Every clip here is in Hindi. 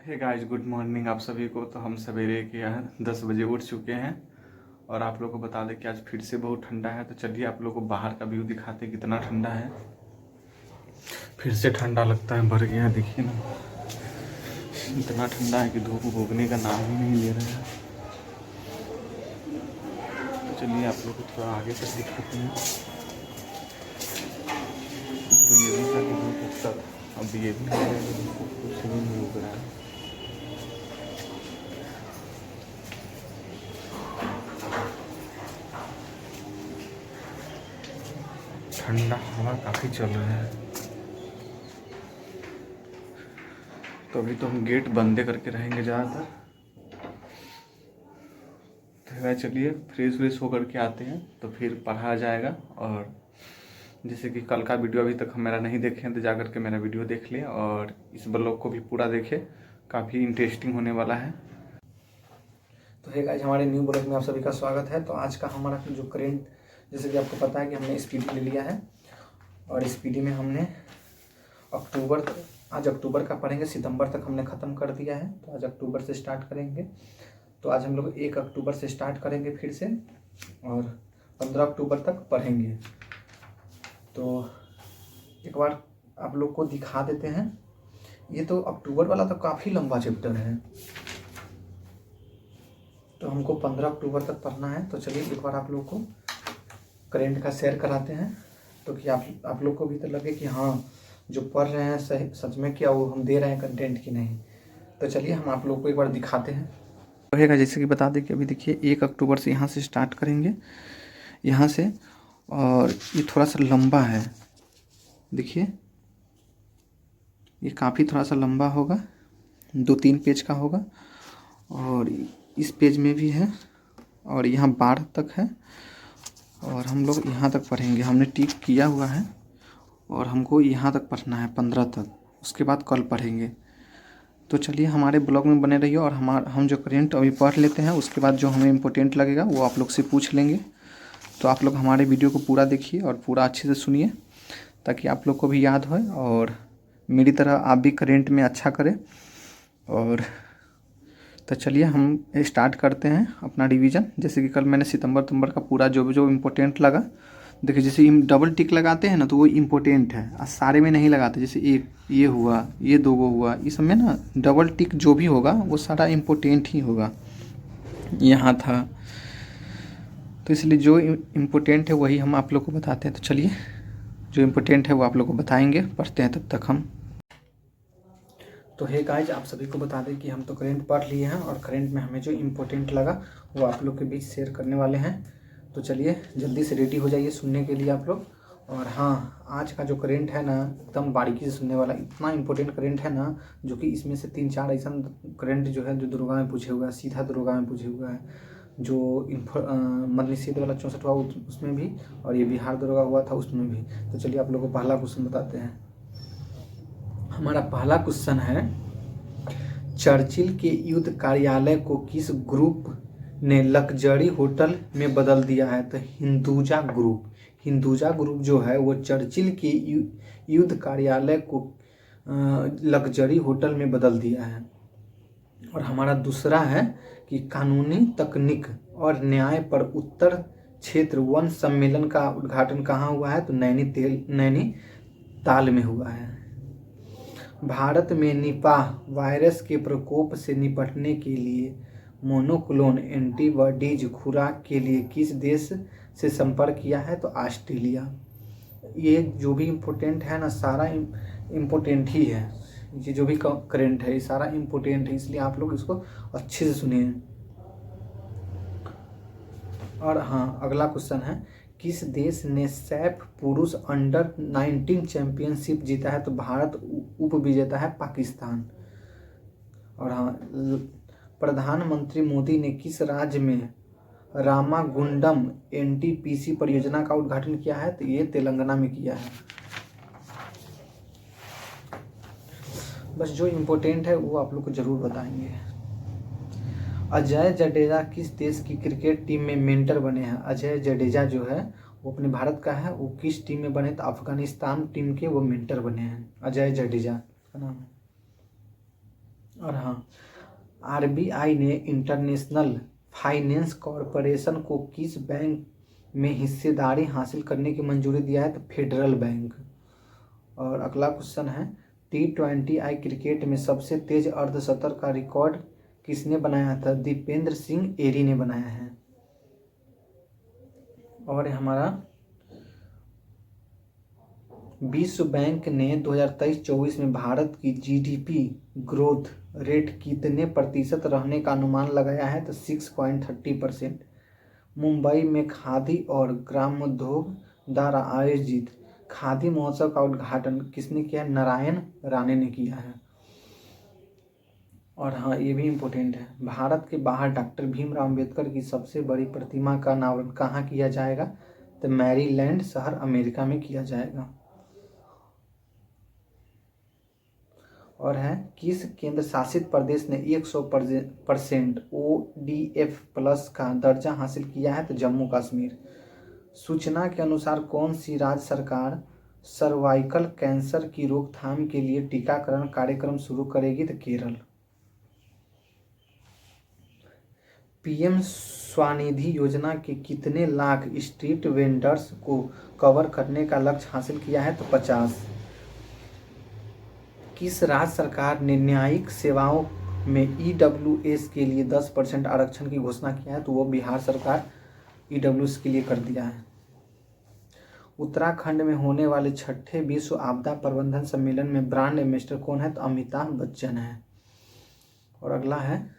हे गाइस, गुड मॉर्निंग आप सभी को। तो हम सवेरे के यहाँ 10 बजे उठ चुके हैं और आप लोग को बता दें कि आज फिर से बहुत ठंडा है। तो चलिए आप लोग को बाहर का व्यू दिखाते हैं कितना ठंडा है। फिर से ठंडा लगता है, भर गया, देखिए ना, इतना ठंडा है कि धूप उगने का नाम ही नहीं ले रहा है। तो चलिए आप लोग को थोड़ा आगे तक दिखाते हैं। तो ये भी था कि धूप उगता था, अब ये भी है कि धूप कुछ भी नहीं उग रहा है। ठंडा हवा काफ़ी चल रहा है। तो अभी तो हम गेट बंदे करके रहेंगे ज़्यादातर। तो चलिए फ्रेश व्रेश होकर के आते हैं तो फिर पढ़ा जाएगा। और जैसे कि कल का वीडियो अभी तक मेरा नहीं देखे हैं तो जा करके मेरा वीडियो देख लें और इस ब्लॉग को भी पूरा देखें, काफ़ी इंटरेस्टिंग होने वाला है। तो हे गाइस, हमारे न्यू ब्लॉग में आप सभी का स्वागत है। तो आज का हमारा जो करेंट, जैसे कि आपको पता है कि हमने स्पीडी ले लिया है और स्पीडी में हमने आज अक्टूबर का पढ़ेंगे, सितंबर तक हमने ख़त्म कर दिया है। तो आज अक्टूबर से स्टार्ट करेंगे। तो आज हम लोग 1 अक्टूबर से स्टार्ट करेंगे फिर से और 15 अक्टूबर तक पढ़ेंगे। तो एक बार आप लोग को दिखा देते हैं। ये तो अक्टूबर वाला तो काफ़ी लंबा चैप्टर है, तो हमको 15 अक्टूबर तक पढ़ना है। तो चलिए एक बार आप लोग को करेंट का शेयर कराते हैं, तो कि आप लोग को भी तो लगे कि हाँ, जो पढ़ रहे हैं सही सच में क्या वो हम दे रहे हैं कंटेंट की नहीं। तो चलिए हम आप लोग को एक बार दिखाते हैं। रहेगा जैसे कि बता दें कि अभी देखिए 1 अक्टूबर से यहाँ से स्टार्ट करेंगे, यहाँ से। और ये थोड़ा सा लंबा है, देखिए ये काफ़ी थोड़ा सा लंबा होगा, 2-3 पेज का होगा। और इस पेज में भी है और यहाँ 12 तक है और हम लोग यहाँ तक पढ़ेंगे। हमने टिक किया हुआ है और हमको यहाँ तक पढ़ना है 15 तक, उसके बाद कल पढ़ेंगे। तो चलिए हमारे ब्लॉग में बने रहिए और हम जो करेंट अभी पढ़ लेते हैं, उसके बाद जो हमें इम्पोर्टेंट लगेगा वो आप लोग से पूछ लेंगे। तो आप लोग हमारे वीडियो को पूरा देखिए और पूरा अच्छे से सुनिए, ताकि आप लोग को भी याद हो और मेरी तरह आप भी करेंट में अच्छा करें। और तो चलिए हम स्टार्ट करते हैं अपना रिवीजन। जैसे कि कल मैंने सितंबर का पूरा जो जो इम्पोर्टेंट लगा, देखिए जैसे डबल टिक लगाते हैं ना, तो वो इम्पोर्टेंट है और सारे में नहीं लगाते। जैसे एक ये हुआ, ये 2 हुआ, इस सब में ना डबल टिक जो भी होगा वो सारा इम्पोर्टेंट ही होगा। यहाँ था, तो इसलिए जो इम्पोर्टेंट है वही हम आप लोग को बताते हैं। तो चलिए जो इम्पोर्टेंट है वो आप लोग को बताएंगे, पढ़ते हैं तब तक हम। तो हे गाइज, आप सभी को बता दें कि हम तो करेंट पढ़ लिए हैं और करेंट में हमें जो इम्पोर्टेंट लगा वो आप लोग के बीच शेयर करने वाले हैं। तो चलिए जल्दी से रेडी हो जाइए सुनने के लिए आप लोग। और हाँ, आज का जो करेंट है ना, एकदम बारीकी से सुनने वाला, इतना इम्पोर्टेंट करेंट है ना, जो कि इसमें से 3-4 ऐसा करेंट जो है जो दुर्गा में पूछे हुआ है, सीधा दुर्गा में पूछे हुआ है। जो मदनिषेध वाला 64 हुआ उसमें भी, और ये बिहार दुर्गा हुआ था उसमें भी। तो चलिए आप लोग को पहला क्वेश्चन बताते हैं। हमारा पहला क्वेश्चन है, चर्चिल के युद्ध कार्यालय को किस ग्रुप ने लग्जरी होटल में बदल दिया है? तो हिंदुजा ग्रुप जो है वो चर्चिल के युद्ध कार्यालय को लग्जरी होटल में बदल दिया है। और हमारा दूसरा है कि कानूनी तकनीक और न्याय पर उत्तर क्षेत्र वन सम्मेलन का उद्घाटन कहाँ हुआ है? तो नैनीताल में हुआ है। भारत में निपाह वायरस के प्रकोप से निपटने के लिए मोनोक्लोनल एंटीबॉडीज खुराक के लिए किस देश से संपर्क किया है? तो ऑस्ट्रेलिया। ये जो भी इम्पोर्टेंट है ना, सारा इम्पोर्टेंट ही है। ये जो भी करेंट है ये सारा इम्पोर्टेंट है, इसलिए आप लोग इसको अच्छे से सुनिए। और हाँ, अगला क्वेश्चन है, किस देश ने सैफ पुरुष अंडर-19 चैंपियनशिप जीता है? तो भारत उप विजेता है पाकिस्तान। और हाँ, प्रधानमंत्री मोदी ने किस राज्य में रामागुंडम एनटीपीसी परियोजना का उद्घाटन किया है? तो ये तेलंगाना में किया है। बस जो इम्पोर्टेंट है वो आप लोग को जरूर बताएंगे। अजय जडेजा किस देश की क्रिकेट टीम में मेंटर बने हैं? अजय जडेजा जो है वो अपने भारत का है, वो किस टीम में बने? तो अफगानिस्तान टीम के वो मेंटर बने हैं, अजय जडेजा का नाम है। और हाँ, आरबीआई ने इंटरनेशनल फाइनेंस कॉरपोरेशन को किस बैंक में हिस्सेदारी हासिल करने की मंजूरी दिया है? तो फेडरल बैंक। और अगला क्वेश्चन है, T20I क्रिकेट में सबसे तेज अर्धशतक का रिकॉर्ड किसने बनाया था? दीपेंद्र सिंह एरी ने बनाया है। और हमारा विश्व बैंक ने 2023-24 में भारत की जीडीपी ग्रोथ रेट कितने प्रतिशत रहने का अनुमान लगाया है? तो 6.30%। मुंबई में खादी और ग्रामोद्योग द्वारा आयोजित खादी महोत्सव का उद्घाटन किसने किया? नारायण राणे ने किया है। और हाँ, ये भी इम्पोर्टेंट है, भारत के बाहर डॉक्टर भीमराव अंबेडकर की सबसे बड़ी प्रतिमा का अनावरण कहाँ किया जाएगा? तो मैरीलैंड शहर अमेरिका में किया जाएगा। और है, किस केंद्र शासित प्रदेश ने 100% ODF+ का दर्जा हासिल किया है? तो जम्मू कश्मीर। सूचना के अनुसार कौन सी राज्य सरकार सर्वाइकल कैंसर की रोकथाम के लिए टीकाकरण कार्यक्रम शुरू करेगी? तो केरल। पीएम स्वनिधि योजना के कितने लाख स्ट्रीट वेंडर्स को कवर करने का लक्ष्य हासिल किया है? तो 50। किस राज्य सरकार ने न्यायिक सेवाओं में EWS के लिए 10% आरक्षण की घोषणा किया है? तो वो बिहार सरकार EWS के लिए कर दिया है। उत्तराखंड में होने वाले 6ठे विश्व आपदा प्रबंधन सम्मेलन में ब्रांड एम्बेसडर कौन है? तो अमिताभ बच्चन है। और अगला है,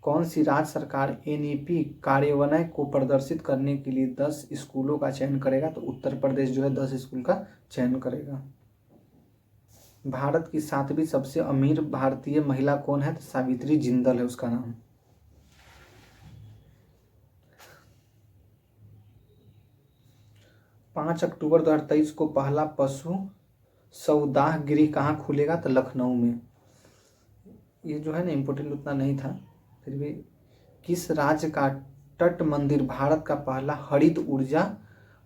कौन सी राज्य सरकार NEP कार्यान्वयन को प्रदर्शित करने के लिए 10 स्कूलों का चयन करेगा? तो उत्तर प्रदेश जो है 10 स्कूल का चयन करेगा। भारत की 7वीं सबसे अमीर भारतीय महिला कौन है? तो सावित्री जिंदल है उसका नाम। पाँच अक्टूबर 2023 को पहला पशु सौदाह गृह कहाँ खुलेगा? तो लखनऊ में। ये जो है ना इम्पोर्टेंट उतना नहीं था, फिर भी। किस राज्य का तट मंदिर भारत का पहला हरित ऊर्जा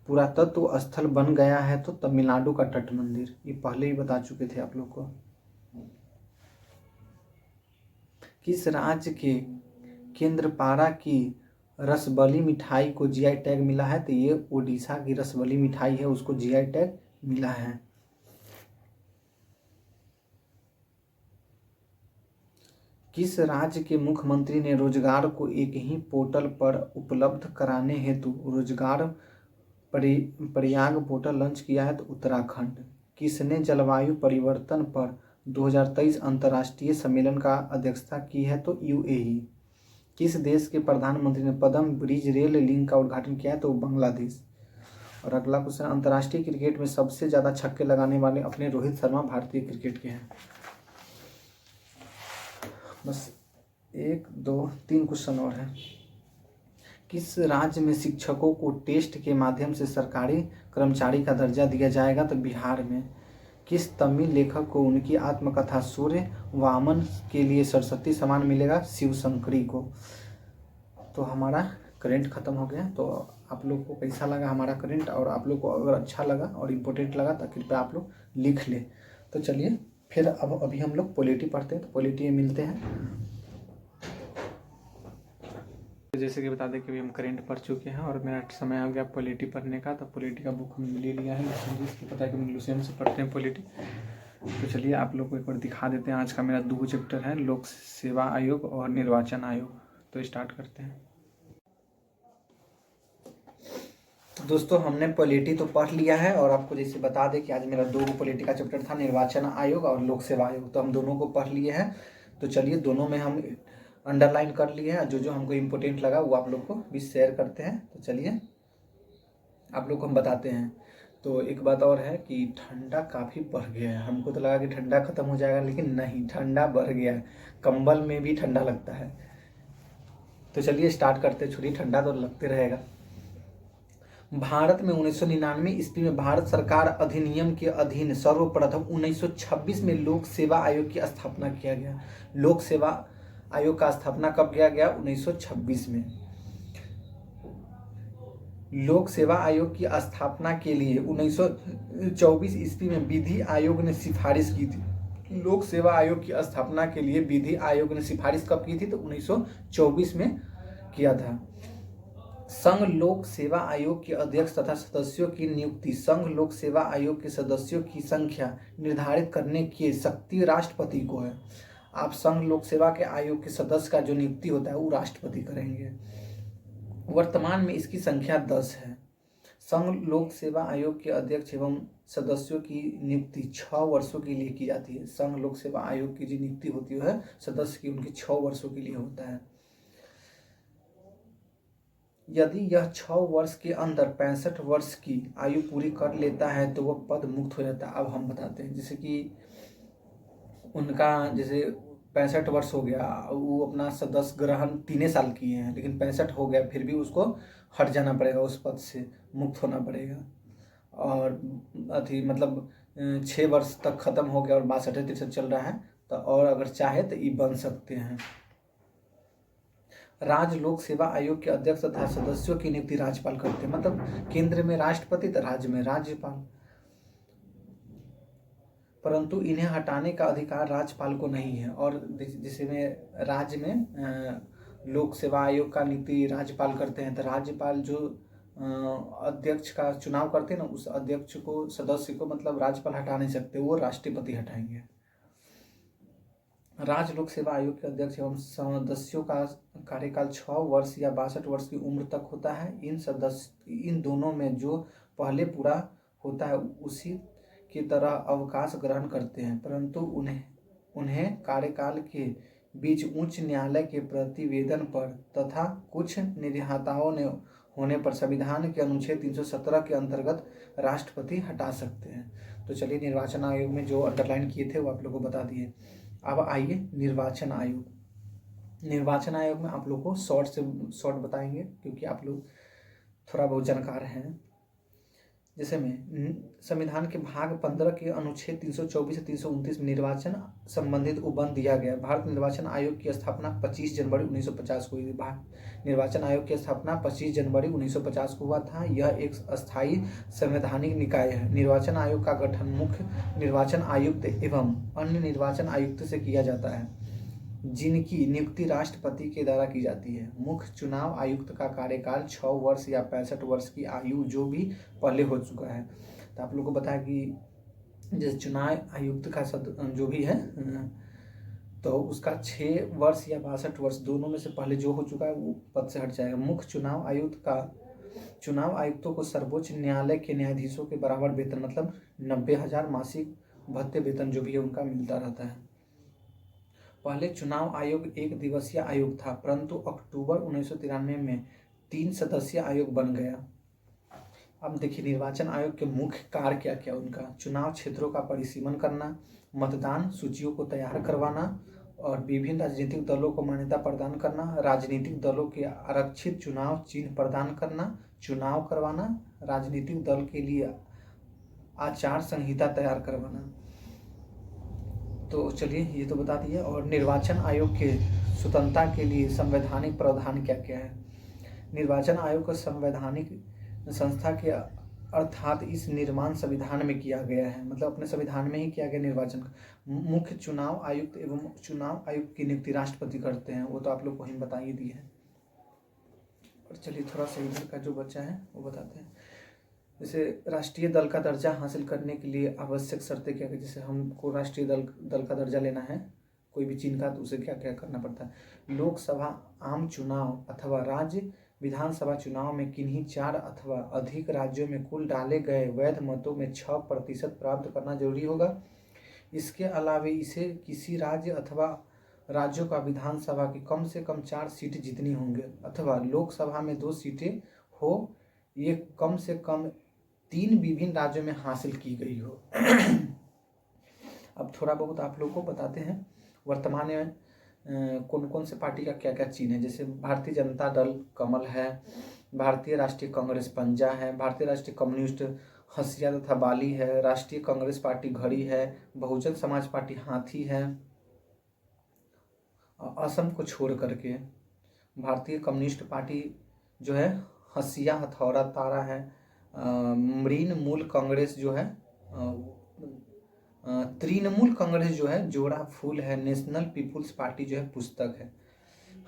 पुरातत्व स्थल बन गया है? तो तमिलनाडु का तट मंदिर। ये पहले ही बता चुके थे आप लोग को। किस राज्य के केंद्रपाड़ा की रसबली मिठाई को GI टैग मिला है? तो ये उड़ीसा की रसबली मिठाई है, उसको GI टैग मिला है। किस राज्य के मुख्यमंत्री ने रोजगार को एक ही पोर्टल पर उपलब्ध कराने हेतु रोजगार प्रयाग पोर्टल लॉन्च किया है? तो उत्तराखंड। किसने जलवायु परिवर्तन पर 2023 अंतर्राष्ट्रीय सम्मेलन का अध्यक्षता की है? तो UAE। किस देश के प्रधानमंत्री ने पद्म ब्रिज रेल लिंक का उद्घाटन किया है? तो बांग्लादेश। और अगला क्वेश्चन, अंतर्राष्ट्रीय क्रिकेट में सबसे ज़्यादा छक्के लगाने वाले अपने रोहित शर्मा भारतीय क्रिकेट के हैं। बस 1 2 3 क्वेश्चन और है। किस राज्य में शिक्षकों को टेस्ट के माध्यम से सरकारी कर्मचारी का दर्जा दिया जाएगा? तो बिहार में। किस तमिल लेखक को उनकी आत्मकथा सूर्य वामन के लिए सरस्वती सम्मान मिलेगा? शिवशंकरी को। तो हमारा करंट ख़त्म हो गया। तो आप लोग को कैसा लगा हमारा करंट, और आप लोग को अगर अच्छा लगा और इम्पोर्टेंट लगा तो कृपया आप लोग लिख लें। तो चलिए फिर अब अभी हम लोग पॉलिटी पढ़ते हैं। तो पॉलिटी में मिलते हैं। जैसे कि बता दें कि अभी हम करंट पढ़ चुके हैं और मेरा समय आ गया पॉलिटी पढ़ने का। तो पॉलिटी का बुक हमने ले लिया है, जिसको पता है कि हम लुसेंट से पढ़ते हैं पॉलिटी। तो चलिए आप लोग को एक बार दिखा देते हैं। आज का मेरा 2 चैप्टर है, लोक सेवा आयोग और निर्वाचन आयोग। तो स्टार्ट करते हैं। दोस्तों हमने पॉलिटी तो पढ़ लिया है, और आपको जैसे बता दें कि आज मेरा 2 पॉलिटी का चैप्टर था, निर्वाचन आयोग और लोक सेवा आयोग। तो हम दोनों को पढ़ लिए हैं। तो चलिए दोनों में हम अंडरलाइन कर लिए हैं। जो जो हमको इम्पोर्टेंट लगा वो आप लोग को भी शेयर करते हैं। तो चलिए आप लोग को हम बताते हैं। तो एक बात और है कि ठंडा काफ़ी बढ़ गया है। हमको तो लगा कि ठंडा ख़त्म हो जाएगा, लेकिन नहीं, ठंडा बढ़ गया है। कंबल में भी ठंडा लगता है। तो चलिए स्टार्ट करते हैं। छोड़िए, ठंडा तो लगते रहेगा। भारत में 1999 ईस्वी में भारत सरकार अधिनियम के अधीन सर्वप्रथम 1926 में लोक सेवा आयोग की स्थापना किया गया। लोक सेवा आयोग का स्थापना कब किया गया? 1926 में। लोक सेवा आयोग की स्थापना के लिए 1924 ईस्वी में विधि आयोग ने सिफारिश की थी। लोक सेवा आयोग की स्थापना के लिए विधि आयोग ने सिफारिश कब की थी? तो 1924 में किया था। संघ लोक सेवा आयोग के अध्यक्ष तथा सदस्यों की नियुक्ति। संघ लोक सेवा आयोग के सदस्यों की संख्या निर्धारित करने की शक्ति राष्ट्रपति को है। आप संघ लोक सेवा के आयोग के सदस्य का जो नियुक्ति होता है वो राष्ट्रपति करेंगे। वर्तमान में इसकी संख्या 10 है। संघ लोक सेवा आयोग के अध्यक्ष एवं सदस्यों की नियुक्ति 6 वर्षों के लिए की जाती है। संघ लोक सेवा आयोग की जो नियुक्ति होती है सदस्य की, उनकी 6 वर्षों के लिए होता है। यदि यह 6 वर्ष के अंदर 65 वर्ष की आयु पूरी कर लेता है तो वह पद मुक्त हो जाता है। अब हम बताते हैं, जैसे कि उनका जैसे 65 वर्ष हो गया, वो अपना सदस्य ग्रहण 3 साल किए हैं, लेकिन 65 हो गया, फिर भी उसको हट जाना पड़ेगा, उस पद से मुक्त होना पड़ेगा। और अथी मतलब 6 वर्ष तक खत्म हो गया और 62-63 चल रहा है तो और अगर चाहे तो ये बन सकते हैं। राज्य लोक सेवा आयोग के अध्यक्ष तथा सदस्यों की नियुक्ति राज्यपाल करते हैं। मतलब केंद्र में राष्ट्रपति तो राज्य में राज्यपाल, परंतु इन्हें हटाने का अधिकार राज्यपाल को नहीं है। और जैसे में राज्य में लोक सेवा आयोग का नियुक्ति राज्यपाल करते हैं, तो राज्यपाल जो अध्यक्ष का चुनाव करते हैं ना, उस अध्यक्ष को, सदस्य को मतलब राज्यपाल हटा नहीं सकते, वो राष्ट्रपति हटाएंगे। राज्य लोक सेवा आयोग के अध्यक्ष एवं सदस्यों का कार्यकाल 6 वर्ष या 62 वर्ष की उम्र तक होता है। इन दोनों में जो पहले पूरा होता है उसी की तरह अवकाश ग्रहण करते हैं, परंतु उन्हें कार्यकाल के बीच उच्च न्यायालय के प्रतिवेदन पर तथा कुछ निर्याताओं ने होने पर संविधान के अनुच्छेद 317 के अंतर्गत राष्ट्रपति हटा सकते हैं। तो चलिए, निर्वाचन आयोग में जो अंडरलाइन किए थे वो आप लोगों को बता दिए। अब आइए निर्वाचन आयोग। निर्वाचन आयोग में आप लोग को शॉर्ट बताएंगे, क्योंकि आप लोग थोड़ा बहुत जानकार हैं। जैसे में संविधान के भाग 15 के अनुच्छेद 324 से 329 में निर्वाचन संबंधित उपबंध दिया गया। भारत निर्वाचन आयोग की स्थापना 25 जनवरी 1950 को हुई। निर्वाचन आयोग की स्थापना 25 जनवरी 1950 को हुआ था। यह एक अस्थायी संवैधानिक निकाय है। निर्वाचन आयोग का गठन मुख्य निर्वाचन आयुक्त एवं अन्य निर्वाचन आयुक्त से किया जाता है, जिनकी नियुक्ति राष्ट्रपति के द्वारा की जाती है। मुख्य चुनाव आयुक्त का कार्यकाल 6 वर्ष या 65 वर्ष की आयु जो भी पहले हो चुका है। तो आप लोगों को बताया कि जैसे चुनाव आयुक्त का जो भी है तो उसका 6 वर्ष या 62 वर्ष दोनों में से पहले जो हो चुका है वो पद से हट जाएगा। मुख्य चुनाव आयुक्त का चुनाव आयुक्तों को सर्वोच्च न्यायालय के न्यायाधीशों के बराबर वेतन, मतलब 90,000 मासिक भत्ते वेतन जो भी है उनका मिलता रहता है। पहले चुनाव आयोग 1 दिवसीय आयोग था, परंतु अक्टूबर 1993 में 3 सदस्यीय आयोग बन गया। अब देखिए निर्वाचन आयोग के मुख्य कार्य क्या क्या उनका: चुनाव क्षेत्रों का परिसीमन करना, मतदान सूचियों को तैयार करवाना और विभिन्न राजनीतिक दलों को मान्यता प्रदान करना, राजनीतिक दलों के आरक्षित चुनाव चिन्ह प्रदान करना, चुनाव करवाना, राजनीतिक दल के लिए आचार संहिता तैयार करवाना। तो चलिए ये तो बता दिए। और निर्वाचन आयोग के स्वतंत्रता के लिए संवैधानिक प्रावधान क्या क्या है? निर्वाचन आयोग का संवैधानिक संस्था के अर्थात इस निर्माण संविधान में किया गया है, मतलब अपने संविधान में ही किया गया निर्वाचन का। मुख्य चुनाव आयुक्त एवं चुनाव आयुक्त की नियुक्ति राष्ट्रपति करते हैं, वो तो आप लोग को ही बता ही दी है। और चलिए थोड़ा सा इधर का जो बचा है वो बताते हैं। जैसे राष्ट्रीय दल का दर्जा हासिल करने के लिए आवश्यक शर्तें क्या क्या? जैसे हमको राष्ट्रीय दल का दर्जा लेना है कोई भी चीज का, तो उसे क्या क्या करना पड़ता है? लोकसभा आम चुनाव अथवा राज्य विधानसभा चुनाव में किन्हीं 4 अथवा अधिक राज्यों में कुल डाले गए वैध मतों में 6% प्राप्त करना जरूरी होगा। इसके अलावा इसे किसी राज्य अथवा राज्यों का विधानसभा की कम से कम 4 सीटें जीतनी होंगे, अथवा लोकसभा में 2 सीटें हो, ये कम से कम 3 विभिन्न राज्यों में हासिल की गई हो। अब थोड़ा बहुत आप लोग को बताते हैं वर्तमान में कौन कौन से पार्टी का क्या क्या चिन्ह है। जैसे भारतीय जनता दल कमल है, भारतीय राष्ट्रीय कांग्रेस पंजा है, भारतीय राष्ट्रीय कम्युनिस्ट हंसिया तथा बाली है, राष्ट्रीय कांग्रेस पार्टी घड़ी है, बहुजन समाज पार्टी हाथी है। असम को छोड़ करके भारतीय कम्युनिस्ट पार्टी जो है हंसिया हथौड़ा तारा है, मरीन मूल कांग्रेस जो है तृणमूल कांग्रेस जो है जोड़ा फूल है, नेशनल पीपुल्स पार्टी जो है पुस्तक है।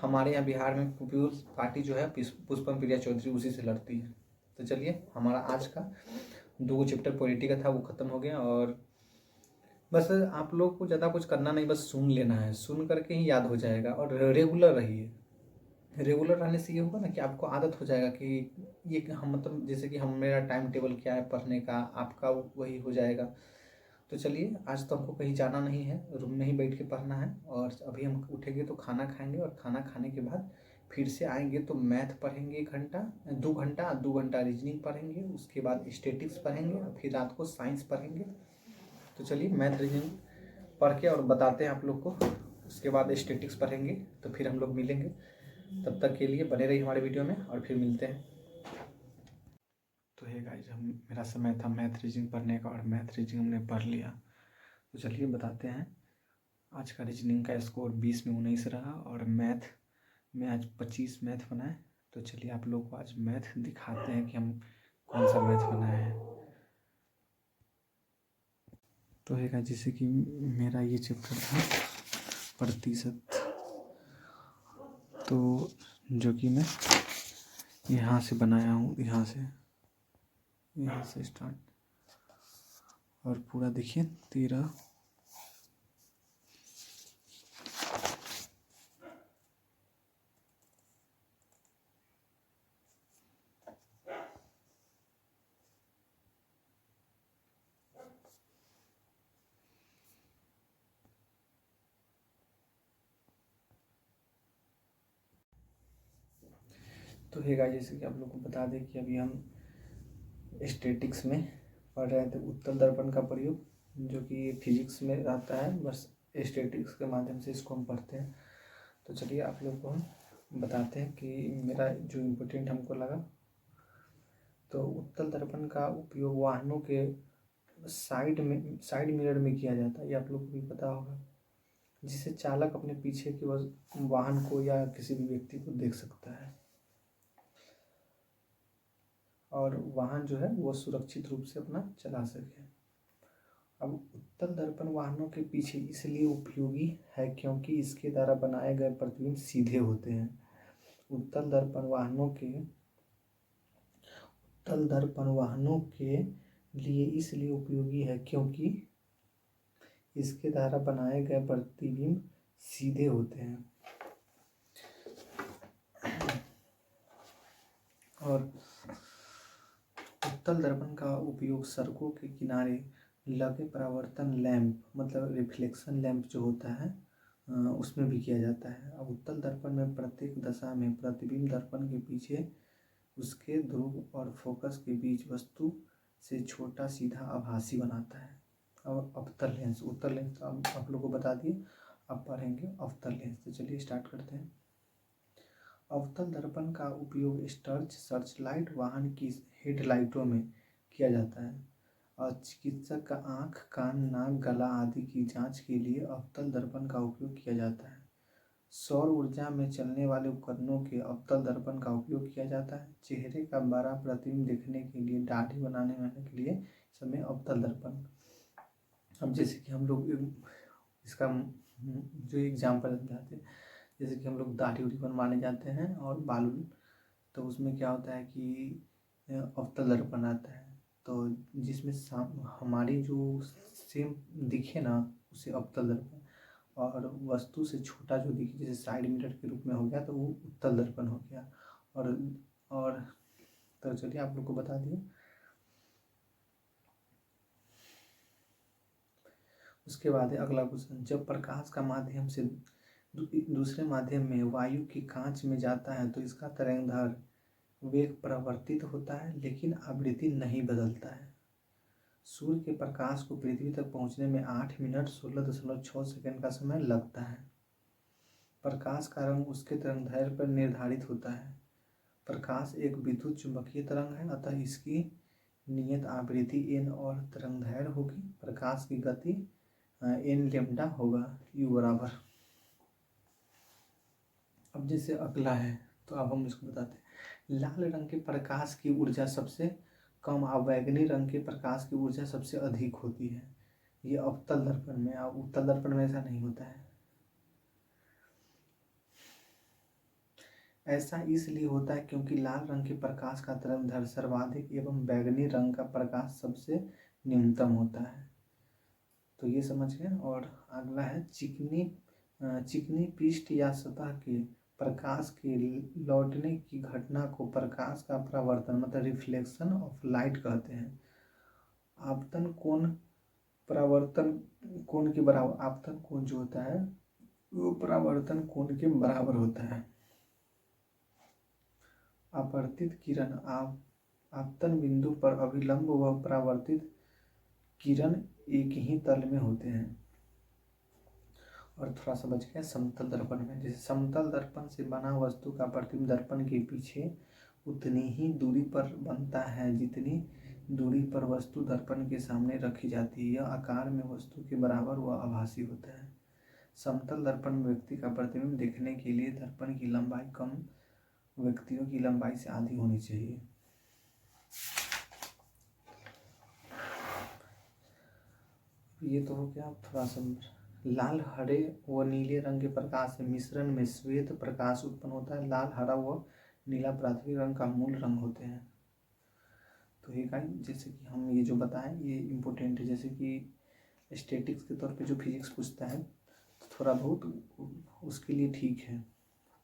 हमारे यहाँ बिहार में पीपुल्स पार्टी जो है पुष्पम प्रिया चौधरी उसी से लड़ती है। तो चलिए, हमारा आज का 2 चैप्टर पॉलिटी का था वो ख़त्म हो गया। और बस आप लोग को ज़्यादा कुछ करना नहीं, बस सुन लेना है, सुन करके ही याद हो जाएगा। और रेगुलर रहिए, रेगुलर रहने से ये होगा ना कि आपको आदत हो जाएगा कि ये हम मतलब जैसे कि हम मेरा टाइम टेबल क्या है पढ़ने का, आपका वही हो जाएगा। तो चलिए, आज तो हमको कहीं जाना नहीं है, रूम में ही बैठ के पढ़ना है। और अभी हम उठेंगे तो खाना खाएंगे, और खाना खाने के बाद फिर से आएंगे तो मैथ पढ़ेंगे 1 घंटा, 2 घंटा रीजनिंग पढ़ेंगे, उसके बाद स्टैटिक्स पढ़ेंगे, और फिर रात को साइंस पढ़ेंगे। तो चलिए, मैथ रीजनिंग पढ़ के और बताते हैं आप लोग को, उसके बाद स्टैटिक्स पढ़ेंगे, तो फिर हम लोग मिलेंगे। तब तक के लिए बने रहिए हमारे वीडियो में, और फिर मिलते हैं। तो है गाइस, मेरा समय था मैथ रीजनिंग पढ़ने का, और मैथ रीजनिंग हमने पढ़ लिया। तो चलिए बताते हैं। आज का रीजनिंग का स्कोर 20 में 19 रहा, और मैथ में आज 25 मैथ बनाए। तो चलिए, आप लोग को आज मैथ दिखाते हैं कि हम कौन सा मैथ बनाए हैं। तो है गाइस, जैसे कि मेरा ये चैप्टर था प्रतिशत, तो जो कि मैं यहाँ से बनाया हूँ, यहाँ से स्टार्ट, और पूरा देखिए 13। तो है गाइस, जैसे कि आप लोग को बता दें कि अभी हम स्टैटिक्स में पढ़ रहे थे उत्तल दर्पण का प्रयोग, जो कि फिजिक्स में रहता है, बस स्टैटिक्स के माध्यम से इसको हम पढ़ते हैं। तो चलिए, आप लोग को हम बताते हैं कि मेरा जो इम्पोर्टेंट हमको लगा। तो उत्तल दर्पण का उपयोग वाहनों के साइड मिरर में किया जाता है, ये आप लोग को भी पता होगा, जिससे चालक अपने पीछे के वाहन को या किसी भी व्यक्ति को देख सकता है, और वाहन जो है वो सुरक्षित रूप से अपना चला सके। अब उत्तल दर्पण वाहनों के पीछे इसलिए उपयोगी है क्योंकि इसके द्वारा बनाए गए प्रतिबिंब सीधे होते हैं। उत्तल दर्पण वाहनों के लिए इसलिए उपयोगी है क्योंकि इसके द्वारा बनाए गए प्रतिबिंब सीधे होते हैं। और उत्तल दर्पण का उपयोग सड़कों के किनारे लगे परावर्तन लैंप, मतलब रिफ्लेक्शन लैंप जो होता है, उसमें भी किया जाता है। अब उत्तल दर्पण में प्रत्येक दशा में प्रतिबिंब दर्पण के पीछे उसके ध्रुव और फोकस के बीच वस्तु से छोटा सीधा आभासी बनाता है। और अवतल लेंस, उत्तल लेंस आप लोग को बता दिए, अब पढ़ेंगे अवतल लेंस। तो चलिए स्टार्ट करते हैं। अवतल दर्पण का उपयोग सर्चलाइट वाहन की हेडलाइटों में किया जाता है, और चिकित्सक का आँख, कान, नाक, गला आदि की जांच के लिए अवतल दर्पण का उपयोग किया जाता है। सौर ऊर्जा में चलने वाले उपकरणों के अवतल दर्पण का उपयोग किया जाता है। चेहरे का बड़ा प्रतिबिंब देखने के लिए, दाढ़ी बनाने के लिए समय अवतल दर्पण। अब जैसे कि हम लोग इसका जो एग्जाम्पल बताते हैं, जैसे कि हम लोग दाढ़ी उड़ी बनवाने जाते हैं और बाल, तो उसमें क्या होता है कि अवतल दर्पण आता है, तो जिसमें हमारी जो सेम दिखे ना, उसे अवतल दर्पण, और वस्तु से छोटा जो दिखे, जैसे साइड मिरर के रूप में हो गया, तो वो उत्तल दर्पण हो गया। और तो चलिए, आप लोग को बता दिए। उसके बाद है अगला क्वेश्चन, जब प्रकाश का माध्यम से दूसरे माध्यम में वायु की कांच में जाता है तो इसका तरंगदैर्घ्य वेग परिवर्तित होता है, लेकिन आवृत्ति नहीं बदलता है। सूर्य के प्रकाश को पृथ्वी तक पहुंचने में 8 मिनट 16.6 सेकंड का समय लगता है। प्रकाश का रंग उसके तरंगदैर्घ्य पर निर्धारित होता है। प्रकाश एक विद्युत चुंबकीय तरंग है, अतः इसकी नियत आवृत्ति n और तरंगदैर्घ्य होगी। प्रकाश की गति n लेम्डा होगा, u बराबर। अब जैसे अगला है, तो अब हम इसको बताते हैं। लाल रंग के प्रकाश की ऊर्जा सबसे कम और बैगनी रंग के प्रकाश की ऊर्जा सबसे अधिक होती है। ये अवतल दर्पण में, अब उत्तल दर्पण में ऐसा नहीं होता है। ऐसा इसलिए होता है क्योंकि लाल रंग के प्रकाश का तरंगदैर्घ्य सर्वाधिक एवं बैंगनी रंग का प्रकाश सबसे न्यूनतम होता है। तो ये समझ गए। और अगला है चिकनी पृष्ठ या सतह के प्रकाश के लौटने की घटना को प्रकाश का परावर्तन मतलब रिफ्लेक्शन ऑफ लाइट कहते हैं। आपतन कोण परावर्तन कोण के बराबर, आपतन कोण जो होता है वो परावर्तन कोण के बराबर होता है। अपवर्तित किरण आपतन बिंदु पर अभिलंब व परावर्तित किरण एक ही तल में होते हैं। और थोड़ा सा बच गया समतल दर्पण में। जैसे समतल दर्पण से बना वस्तु का प्रतिबिंब दर्पण के पीछे उतनी ही दूरी पर बनता है जितनी दूरी पर वस्तु दर्पण के सामने रखी जाती है। यह आकार में वस्तु के बराबर व आभासी होता है। समतल दर्पण में व्यक्ति का प्रतिबिंब देखने के लिए दर्पण की लंबाई कम व्यक्तियों की लंबाई से आधी होनी चाहिए। ये तो हो गया। थोड़ा सा लाल हरे व नीले रंग के प्रकाश के मिश्रण में श्वेत प्रकाश उत्पन्न होता है। लाल हरा व नीला प्राथमिक रंग का मूल रंग होते हैं। तो ये गाइस जैसे कि हम ये जो बताएं ये इम्पोर्टेंट है। जैसे कि स्टैटिक्स के तौर पे जो फिजिक्स पूछता है तो थोड़ा बहुत उसके लिए ठीक है।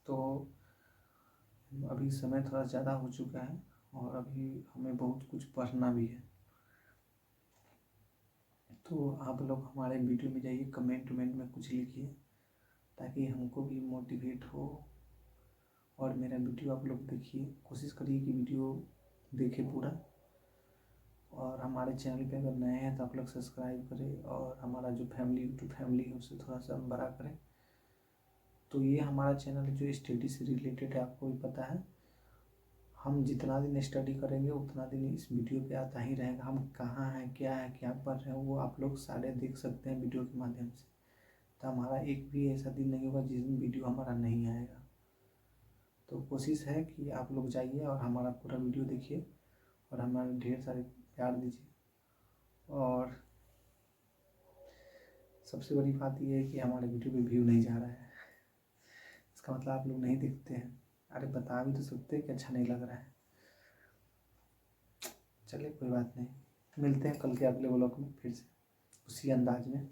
तो अभी समय थोड़ा ज़्यादा हो चुका है और अभी हमें बहुत कुछ पढ़ना भी है। तो आप लोग हमारे वीडियो में जाइए, कमेंट में कुछ लिखिए ताकि हमको भी मोटिवेट हो। और मेरा वीडियो आप लोग देखिए, कोशिश करिए कि वीडियो देखें पूरा। और हमारे चैनल पे अगर नए हैं तो आप लोग सब्सक्राइब करें और हमारा जो यूट्यूब फैमिली है उसे थोड़ा सा बड़ा करें। तो ये हमारा चैनल जो स्टडी से रिलेटेड है, आपको भी पता है। हम जितना दिन स्टडी करेंगे उतना दिन इस वीडियो पे आता ही रहेगा। हम कहाँ हैं, क्या पढ़ रहे हैं, वो आप लोग सारे देख सकते हैं वीडियो के माध्यम से। तो हमारा एक भी ऐसा दिन नहीं होगा जिस दिन वीडियो हमारा नहीं आएगा। तो कोशिश है कि आप लोग जाइए और हमारा पूरा वीडियो देखिए और हमारे ढेर सारे प्यार दीजिए। और सबसे बड़ी बात यह है कि हमारे वीडियो पे व्यू नहीं जा रहा है, इसका मतलब आप लोग नहीं देखते हैं। अरे बता भी तो सकते हैं कि अच्छा नहीं लग रहा है। चलिए कोई बात नहीं, मिलते हैं कल के अगले व्लॉग में फिर से उसी अंदाज में।